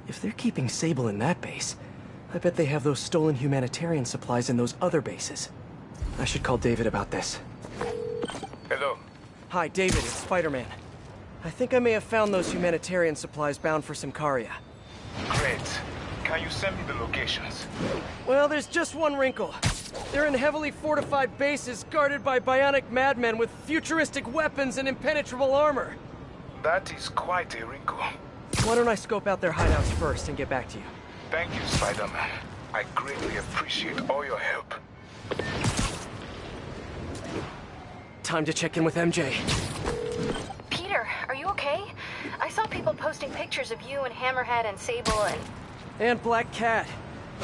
If they're keeping Sable in that base, I bet they have those stolen humanitarian supplies in those other bases. I should call David about this. Hello. Hi, David, it's Spiderman. I think I may have found those humanitarian supplies bound for Symkaria. Great. Can you send me the locations? Well, there's just one wrinkle. They're in heavily fortified bases guarded by bionic madmen with futuristic weapons and impenetrable armor. That is quite a wrinkle. Why don't I scope out their hideouts first and get back to you? Thank you, Spider-Man. I greatly appreciate all your help. Time to check in with MJ. Peter, are you okay? I saw people posting pictures of you and Hammerhead and Sable And Black Cat.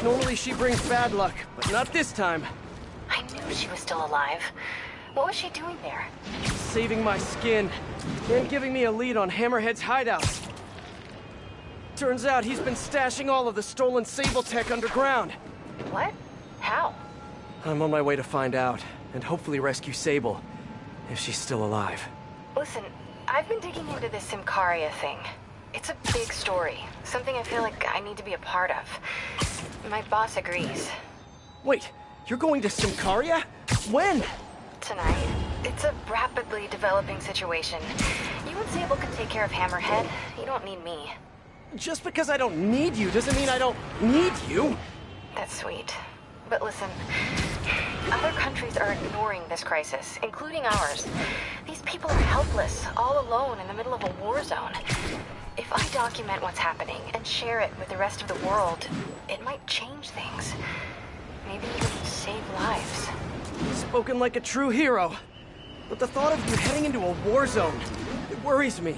Normally she brings bad luck, but not this time. I knew she was still alive. What was she doing there? Saving my skin, and giving me a lead on Hammerhead's hideouts. Turns out he's been stashing all of the stolen Sable tech underground. What? How? I'm on my way to find out, and hopefully rescue Sable, if she's still alive. Listen, I've been digging into this Symkaria thing. It's a big story, something I feel like I need to be a part of. My boss agrees. Wait, you're going to Symkaria? When? Tonight. It's a rapidly developing situation. You and Sable can take care of Hammerhead. You don't need me. Just because I don't need you doesn't mean I don't need you. That's sweet. But listen, other countries are ignoring this crisis, including ours. These people are helpless, all alone in the middle of a war zone. If I document what's happening and share it with the rest of the world, it might change things. Maybe even save lives. Spoken like a true hero. But the thought of you heading into a war zone, it worries me.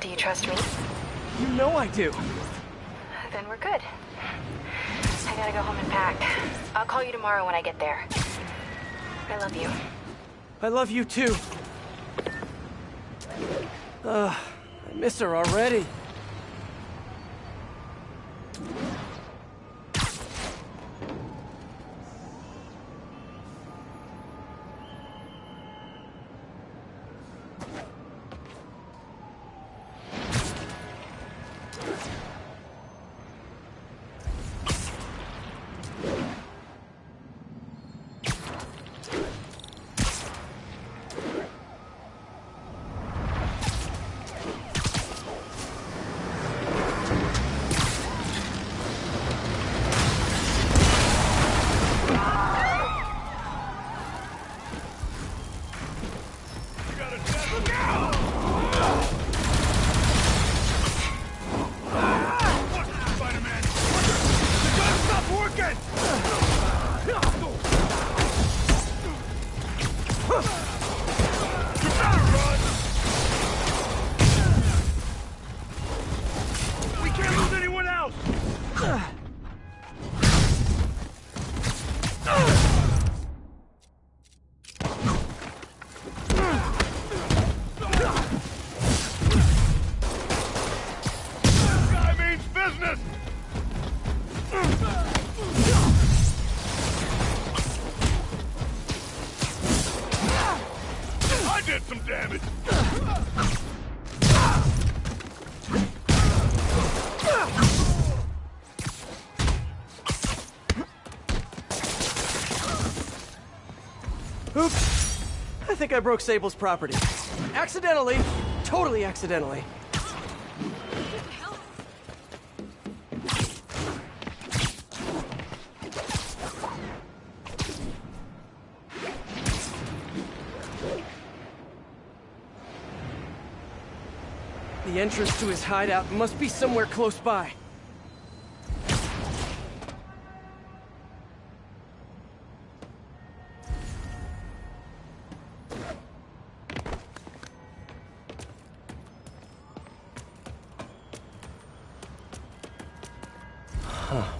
Do you trust me? You know I do. Then we're good. I gotta go home and pack. I'll call you tomorrow when I get there. I love you. I love you too. I miss her already. Oops. I think I broke Sable's property. Accidentally. Totally accidentally. The entrance to his hideout must be somewhere close by.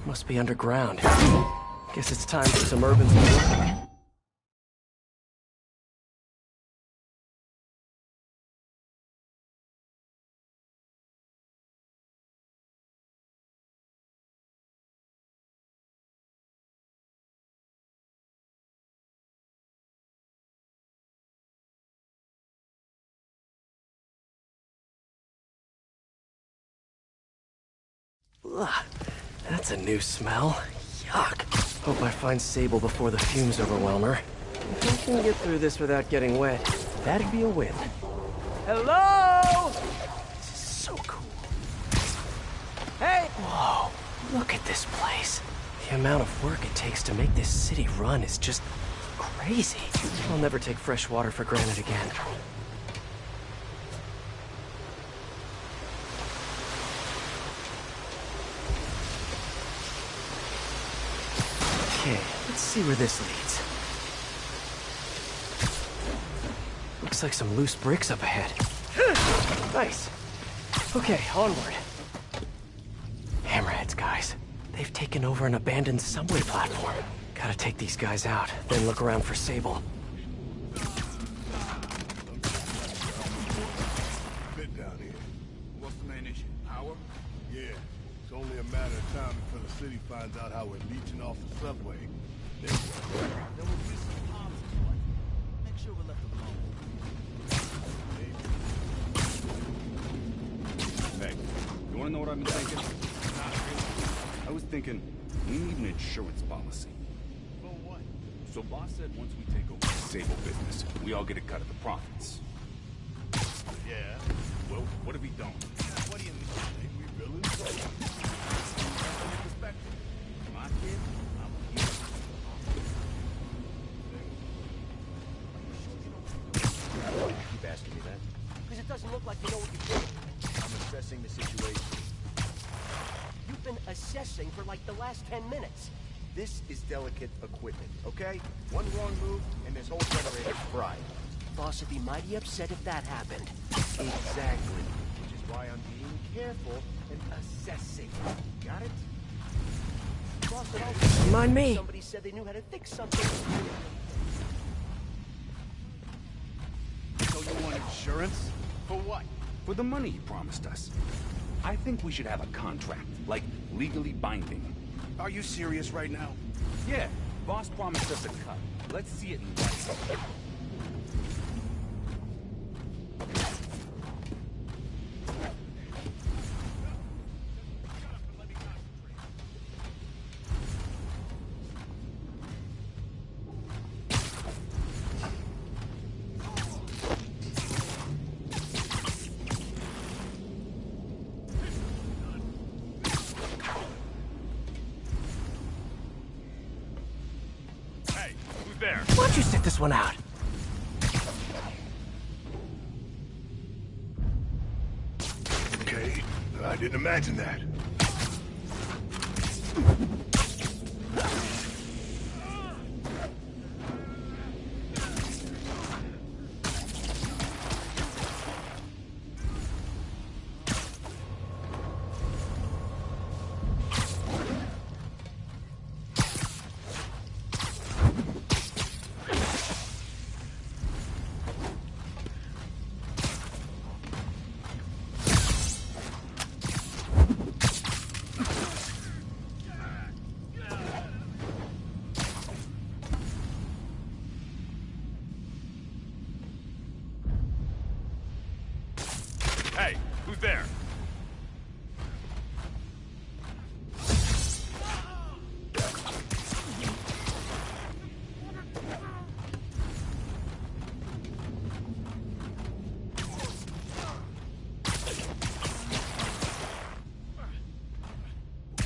Must be underground. Guess it's time for some urban exploring. Ugh, that's a new smell. Yuck. Hope I find Sable before the fumes overwhelm her. If I can get through this without getting wet, that'd be a win. Hello? This is so cool. Hey! Whoa, look at this place. The amount of work it takes to make this city run is just crazy. I'll never take fresh water for granted again. Okay, let's see where this leads. Looks like some loose bricks up ahead. Nice. Okay, onward. Hammerheads, guys. They've taken over an abandoned subway platform. Gotta take these guys out, then look around for Sable. Bit down here. What's the main issue? Power? Yeah. It's only a matter of time before the city finds out how we're leeching off the subway. There will be some problems, boy. Make sure we're left alone. Hey, you wanna know what I've been thinking? Not really. I was thinking, we need an insurance policy. For what? So boss said once we take over the Sable business, we all get a cut of the profits. Yeah. Well, what if we don't? What do you mean? Ain't we villains? From your perspective. My kid, I'm a hero. Keep asking me that. Because it doesn't look like you know what you're doing. I'm assessing the situation. You've been assessing for like the last 10 minutes. This is delicate equipment, okay? One wrong move, and this whole generator's fried. Boss would be mighty upset if that happened. Exactly. Which is why I'm being careful and assessing. Got it? Boss would also Mind me. somebody said they knew how to fix something. So you want insurance? For what? For the money he promised us. I think we should have a contract, like legally binding. Are you serious right now? Yeah, boss promised us a cut. Let's see it in writing. Why don't you sit this one out? Okay. I didn't imagine that. Hey, who's there?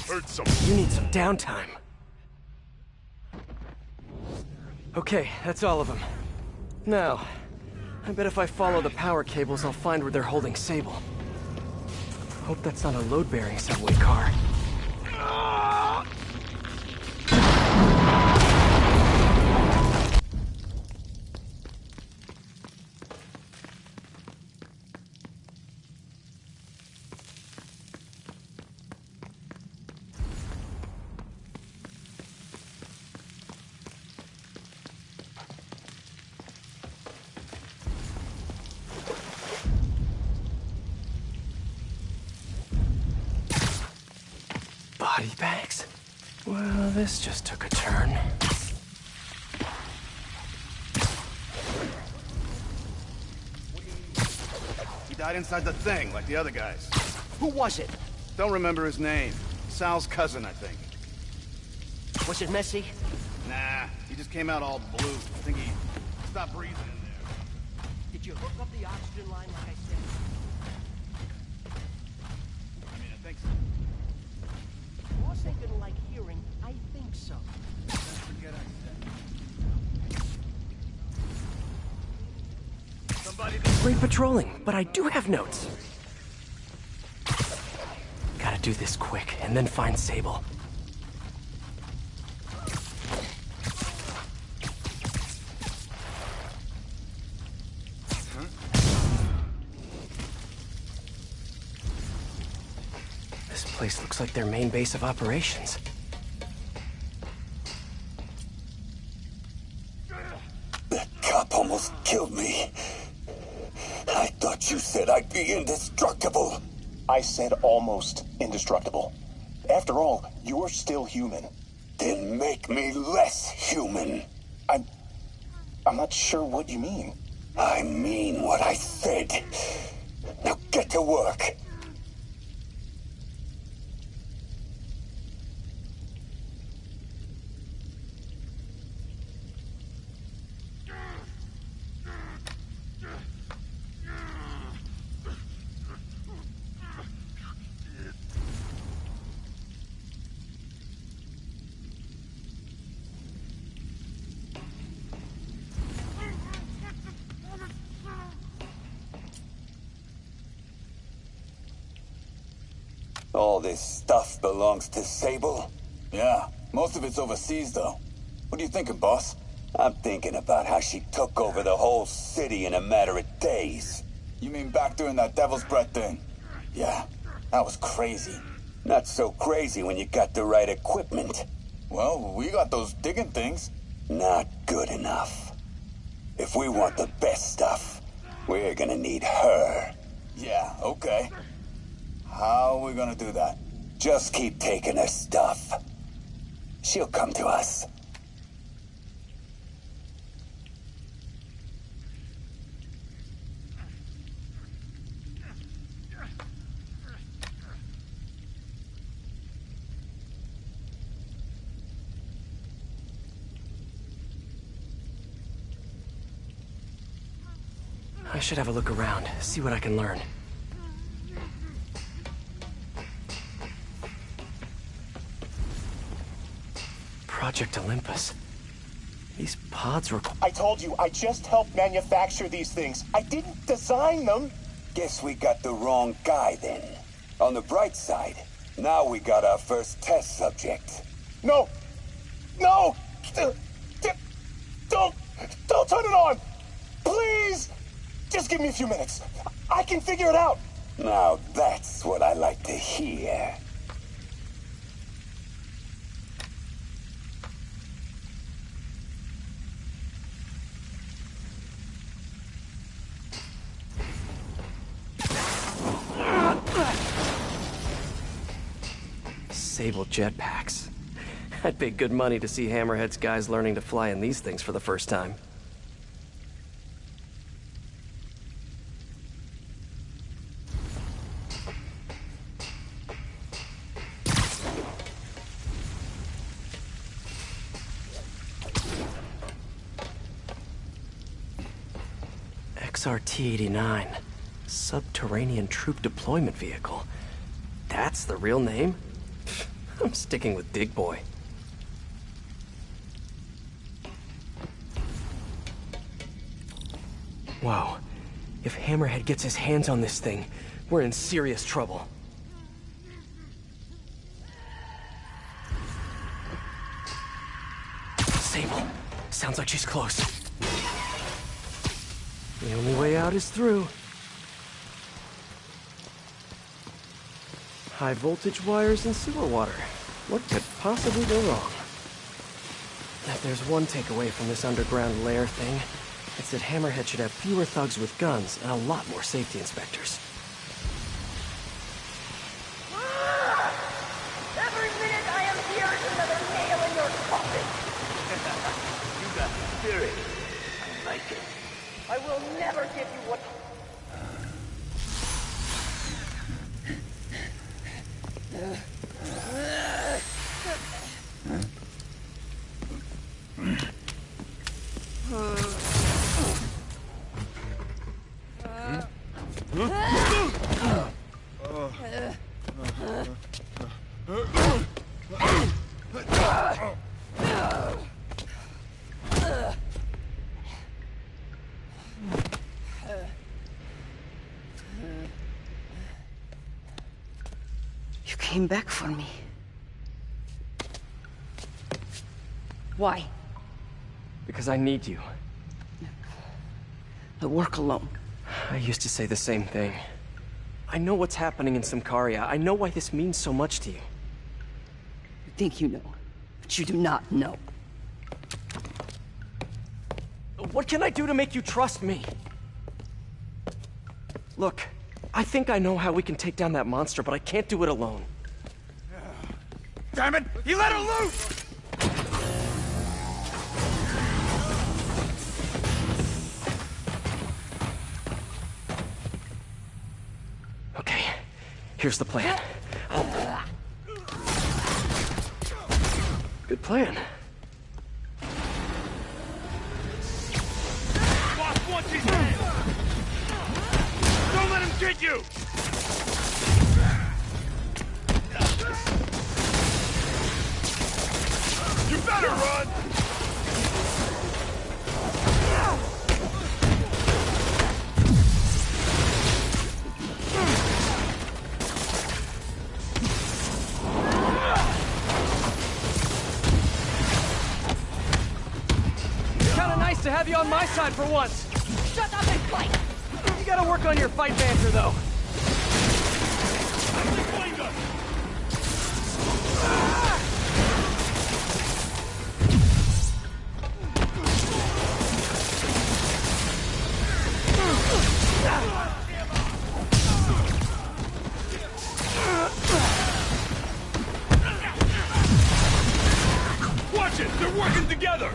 Heard something. You need some downtime. Okay, that's all of them. Now, I bet if I follow the power cables, I'll find where they're holding Sable. Hope that's not a load-bearing subway car. Body bags? Well, this just took a turn. He died inside the thing, like the other guys. Who was it? Don't remember his name. Sal's cousin, I think. Was it messy? Nah, he just came out all blue. I think he stopped breathing in there. Did you hook up the oxygen line like I said? I mean, I think so. Boss ain't gonna like hearing, I think so. Forget I said. Somebody... Great patrolling, but I do have notes. Gotta do this quick, and then find Sable. This place looks like their main base of operations. That cop almost killed me. I thought you said I'd be indestructible. I said almost indestructible. After all, you're still human. Then make me less human. I'm not sure what you mean. I mean what I said. Now get to work. All this stuff belongs to Sable? Yeah, most of it's overseas, though. What are you thinking, boss? I'm thinking about how she took over the whole city in a matter of days. You mean back during that Devil's Breath thing? Yeah, that was crazy. Not so crazy when you got the right equipment. Well, we got those digging things. Not good enough. If we want the best stuff, we're gonna need her. Yeah, okay. How are we gonna do that? Just keep taking her stuff. She'll come to us. I should have a look around, see what I can learn. Project Olympus. These pods were... I told you, I just helped manufacture these things. I didn't design them. Guess we got the wrong guy then. On the bright side, now we got our first test subject. No! No! Don't turn it on! Please! Just give me a few minutes. I can figure it out. Now that's what I like to hear. Sable jetpacks. I'd pay good money to see Hammerhead's guys learning to fly in these things for the first time. XRT-89. Subterranean Troop Deployment Vehicle. That's the real name? I'm sticking with Dig Boy. Whoa. If Hammerhead gets his hands on this thing, we're in serious trouble. Sable. Sounds like she's close. The only way out is through. High voltage wires and sewer water. What could possibly go wrong? If there's one takeaway from this underground lair thing, it's that Hammerhead should have fewer thugs with guns and a lot more safety inspectors. Every minute I am here is another nail in your coffin. You got spirit. I like it. I will never give you what... You came back for me. Why? Because I need you. I work alone. I used to say the same thing. I know what's happening in Symkaria. I know why this means so much to you. You think you know, but you do not know. What can I do to make you trust me? Look, I think I know how we can take down that monster, but I can't do it alone. Damn it! He let her loose! Okay, here's the plan. Good plan. Boss wants his head! Don't let him get you! You better run! Kinda nice to have you on my side for once. Shut up and fight! You gotta work on your fight banter, though. Watch it! They're working together!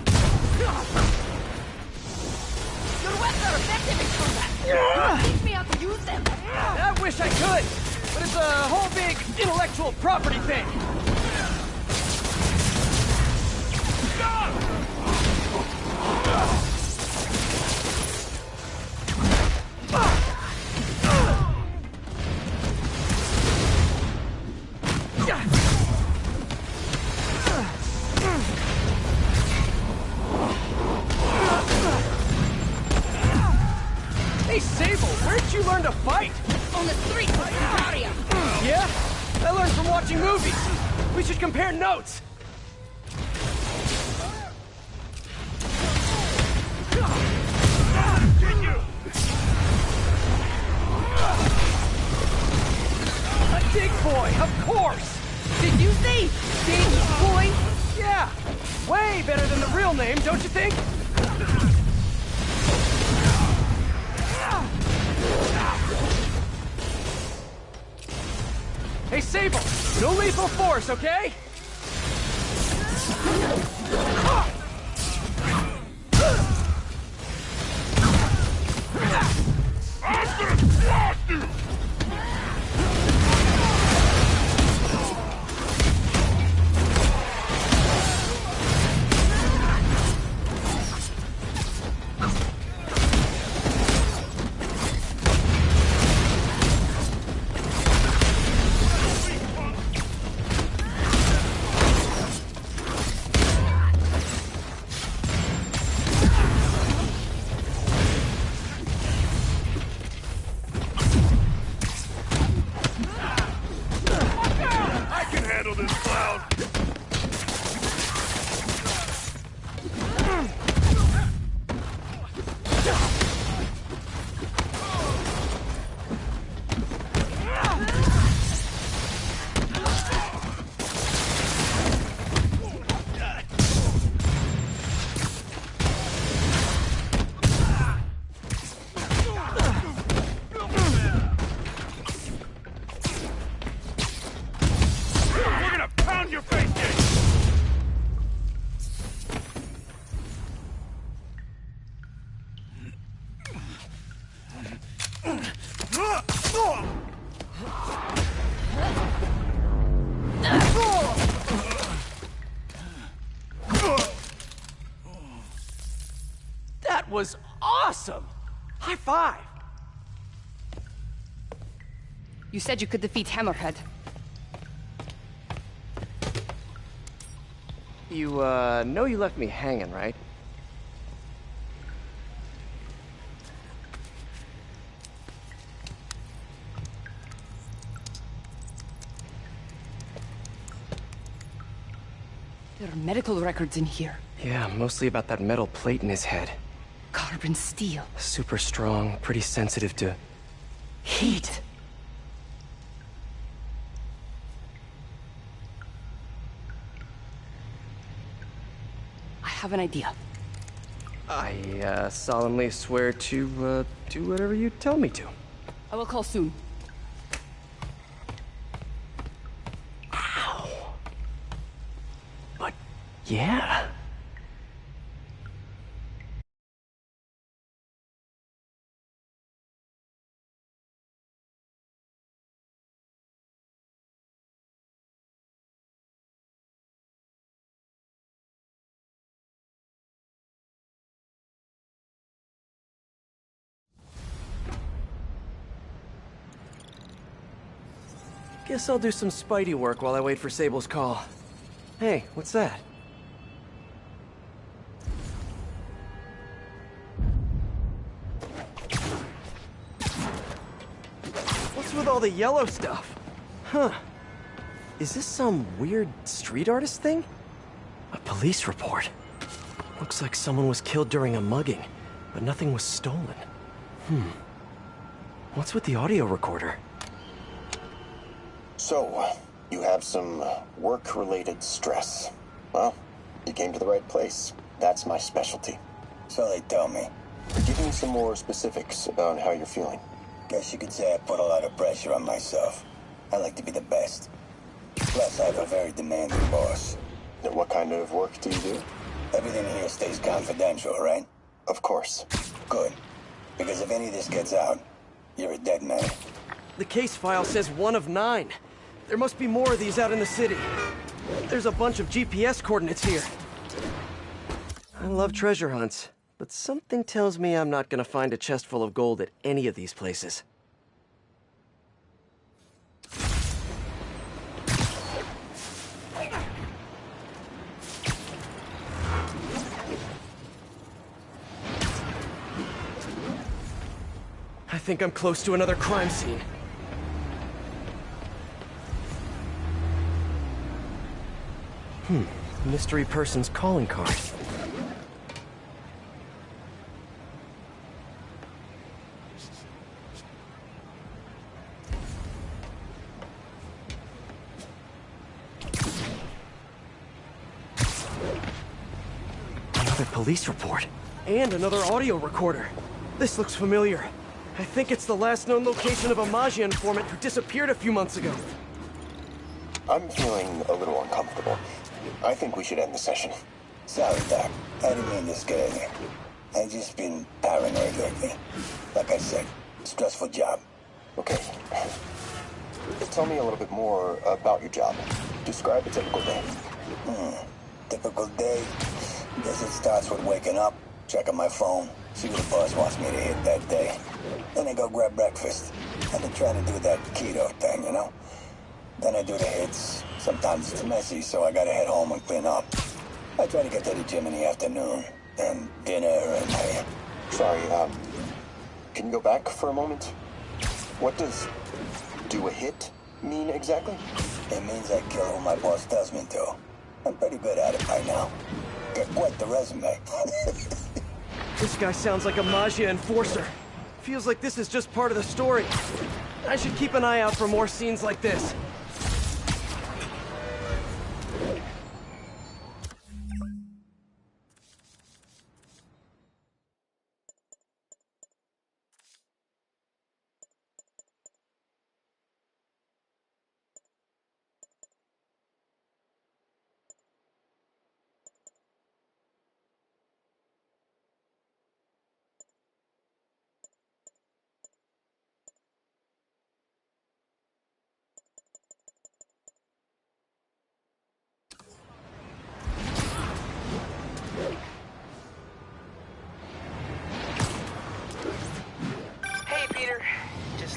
Your weapons are effective in combat! Teach me how to use them! I wish I could, but it's a whole big intellectual property thing. Hey, Sable, where'd you learn to fight? On the streets of Symkaria! Yeah? I learned from watching movies. We should compare notes. A dig boy, of course. Did you say Dig Boy? Yeah, way better than the real name, don't you think? Hey, Sable, no lethal force, okay? I can handle this clown! We're gonna pound your face in! That was awesome! High five! You said you could defeat Hammerhead. You, know you left me hanging, right? There are medical records in here. Yeah, mostly about that metal plate in his head. Carbon steel. Super strong, pretty sensitive to heat. I have an idea. I, solemnly swear to, do whatever you tell me to. I will call soon. Ow. But, yeah. Guess I'll do some Spidey work while I wait for Sable's call. Hey, what's that? What's with all the yellow stuff? Huh. Is this some weird street artist thing? A police report. Looks like someone was killed during a mugging, but nothing was stolen. What's with the audio recorder? So, you have some work-related stress. Well, you came to the right place. That's my specialty. So they tell me. Give me some more specifics about how you're feeling. Guess you could say I put a lot of pressure on myself. I like to be the best. Plus, I have a very demanding boss. And what kind of work do you do? Everything here stays confidential, right? Of course. Good. Because if any of this gets out, you're a dead man. The case file says 1 of 9. There must be more of these out in the city. There's a bunch of GPS coordinates here. I love treasure hunts, but something tells me I'm not gonna find a chest full of gold at any of these places. I think I'm close to another crime scene. Mystery person's calling card. Another police report. And another audio recorder. This looks familiar. I think it's the last known location of a Maggia informant who disappeared a few months ago. I'm feeling a little uncomfortable. I think we should end the session. Sorry, Doc. I didn't mean to scare you. I've just been paranoid lately. Like I said, stressful job. Okay. Tell me a little bit more about your job. Describe a typical day. Typical day? Guess it starts with waking up, checking my phone, see what the boss wants me to hit that day. Then I go grab breakfast. I've been trying to do that keto thing, you know? Then I do the hits. Sometimes it's messy, so I gotta head home and clean up. I try to get to the gym in the afternoon, then dinner and Sorry, can you go back for a moment? What does do a hit mean exactly? It means I kill who my boss tells me to. I'm pretty good at it by now. Got quite the resume. This guy sounds like a Maggia enforcer. Feels like this is just part of the story. I should keep an eye out for more scenes like this.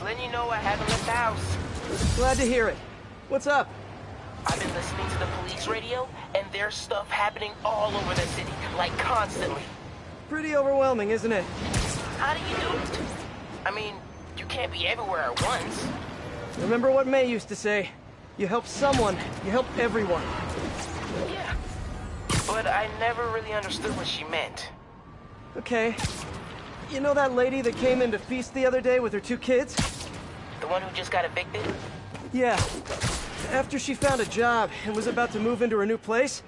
Letting you know I haven't left the house. Glad to hear it. What's up? I've been listening to to the police radio, and there's stuff happening all over the city, like constantly. Pretty overwhelming, isn't it? How do you do it? I mean, you can't be everywhere at once. Remember what May used to say? You help someone, you help everyone. Yeah, but I never really understood what she meant. Okay. You know that lady that came in to feast the other day with her 2 kids? The one who just got evicted? Yeah. After she found a job and was about to move into her new place,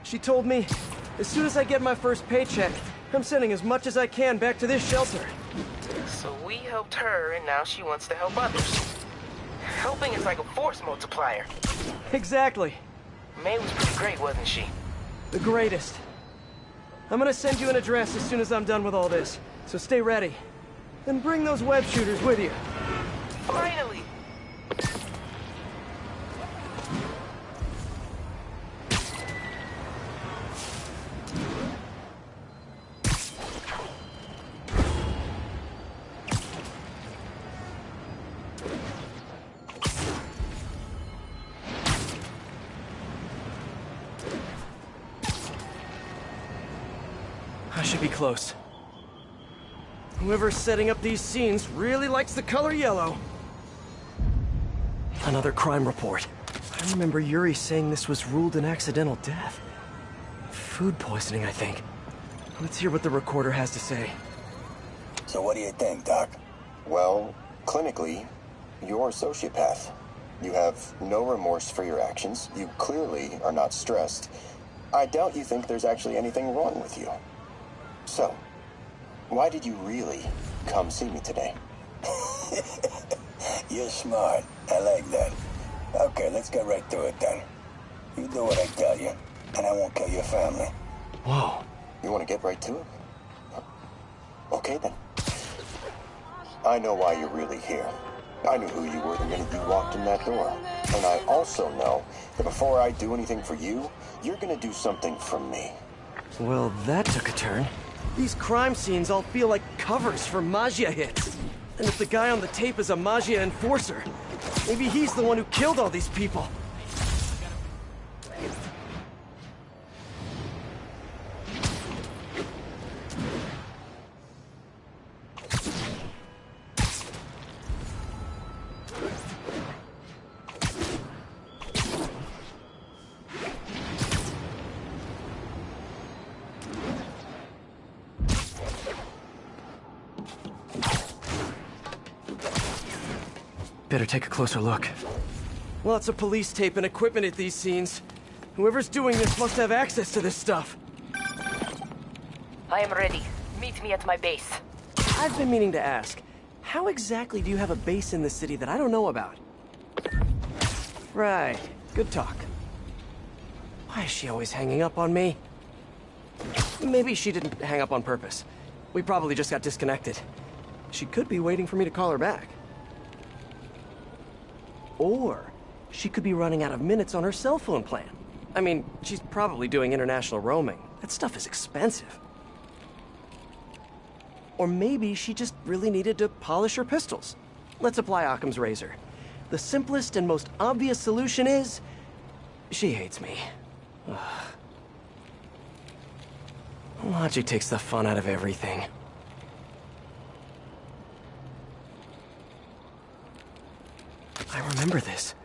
she told me, as soon as I get my first paycheck, I'm sending as much as I can back to this shelter. So we helped her, and now she wants to help others. Helping is like a force multiplier. Exactly. May was pretty great, wasn't she? The greatest. I'm gonna send you an address as soon as I'm done with all this, so stay ready. And bring those web shooters with you. Finally! I should be close. Whoever's setting up these scenes really likes the color yellow. Another crime report. I remember Yuri saying this was ruled an accidental death. Food poisoning, I think. Let's hear what the recorder has to say. So what do you think, Doc? Well, clinically, you're a sociopath. You have no remorse for your actions. You clearly are not stressed. I doubt you think there's actually anything wrong with you. So, why did you really come see me today? You're smart. I like that. Okay, let's get right to it then. You do what I tell you, and I won't kill your family. Whoa. You want to get right to it? Okay then. I know why you're really here. I knew who you were the minute you walked in that door. And I also know that before I do anything for you, you're gonna do something for me. Well, that took a turn. These crime scenes all feel like covers for Maggia hits. And if the guy on the tape is a Maggia enforcer, maybe he's the one who killed all these people. Better take a closer look. Lots of police tape and equipment at these scenes. Whoever's doing this must have access to this stuff. I am ready. Meet me at my base. I've been meaning to ask, how exactly do you have a base in the city that I don't know about? Right. Good talk. Why is she always hanging up on me? Maybe she didn't hang up on purpose. We probably just got disconnected. She could be waiting for me to call her back. Or she could be running out of minutes on her cell phone plan. I mean, she's probably doing international roaming. That stuff is expensive. Or maybe she just really needed to polish her pistols. Let's apply Occam's razor. The simplest and most obvious solution is... she hates me. Ugh. Logic takes the fun out of everything. I remember this.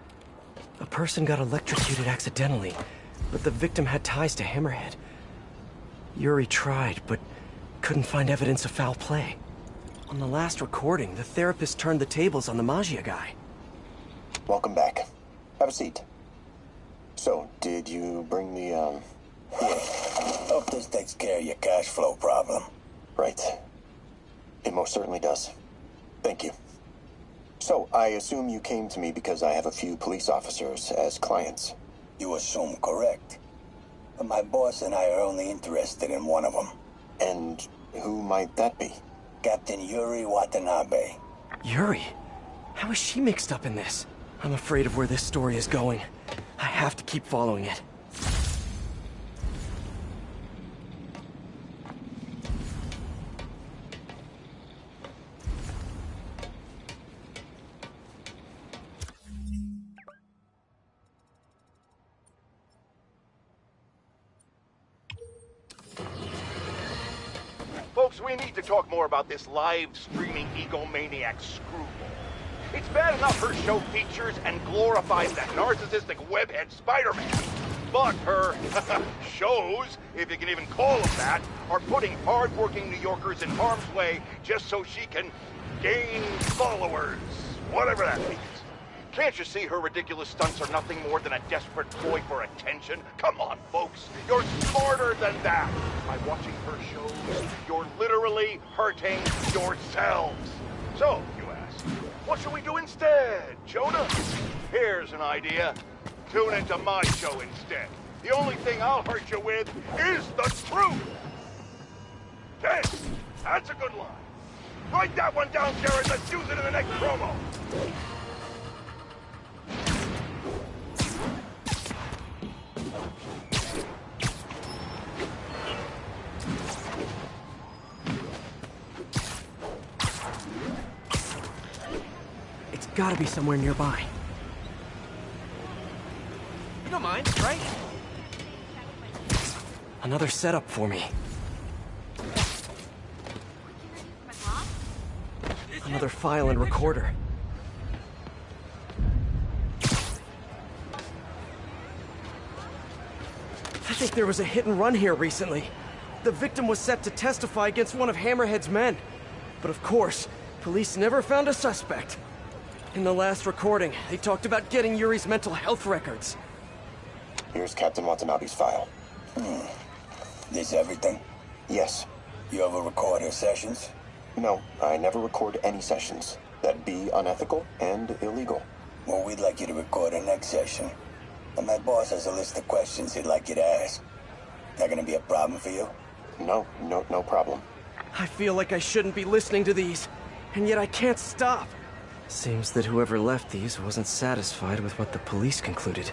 A person got electrocuted accidentally, but the victim had ties to Hammerhead. Yuri tried, but couldn't find evidence of foul play. On the last recording, the therapist turned the tables on the Maggia guy. Welcome back. Have a seat. So, did you bring the, Yeah. Hope this takes care of your cash flow problem. Right. It most certainly does. Thank you. So, I assume you came to me because I have a few police officers as clients. You assume correct. But my boss and I are only interested in one of them. And who might that be? Captain Yuri Watanabe. Yuri? How is she mixed up in this? I'm afraid of where this story is going. I have to keep following it. Folks, we need to talk more about this live-streaming egomaniac screwball. It's bad enough her show features and glorifies that narcissistic webhead Spider-Man. But her shows, if you can even call them that, are putting hard-working New Yorkers in harm's way just so she can gain followers. Whatever that means. Can't you see her ridiculous stunts are nothing more than a desperate ploy for attention? Come on, folks. You're smarter than that. By watching her shows, you're literally hurting yourselves. So, you ask, what should we do instead, Jonah? Here's an idea. Tune into my show instead. The only thing I'll hurt you with is the truth. Hey, that's a good line. Write that one down, Jared. Let's use it in the next promo. It's gotta be somewhere nearby. You don't mind, right? Another setup for me. Another file and recorder. I think there was a hit and run here recently. The victim was set to testify against one of Hammerhead's men. But of course, police never found a suspect. In the last recording, they talked about getting Yuri's mental health records. Here's Captain Watanabe's file. This everything? Yes. You ever record her sessions? No, I never record any sessions. That'd be unethical and illegal. Well, we'd like you to record our next session. And my boss has a list of questions he'd like you to ask. That gonna be a problem for you? No problem. I feel like I shouldn't be listening to these, and yet I can't stop. Seems that whoever left these wasn't satisfied with what the police concluded.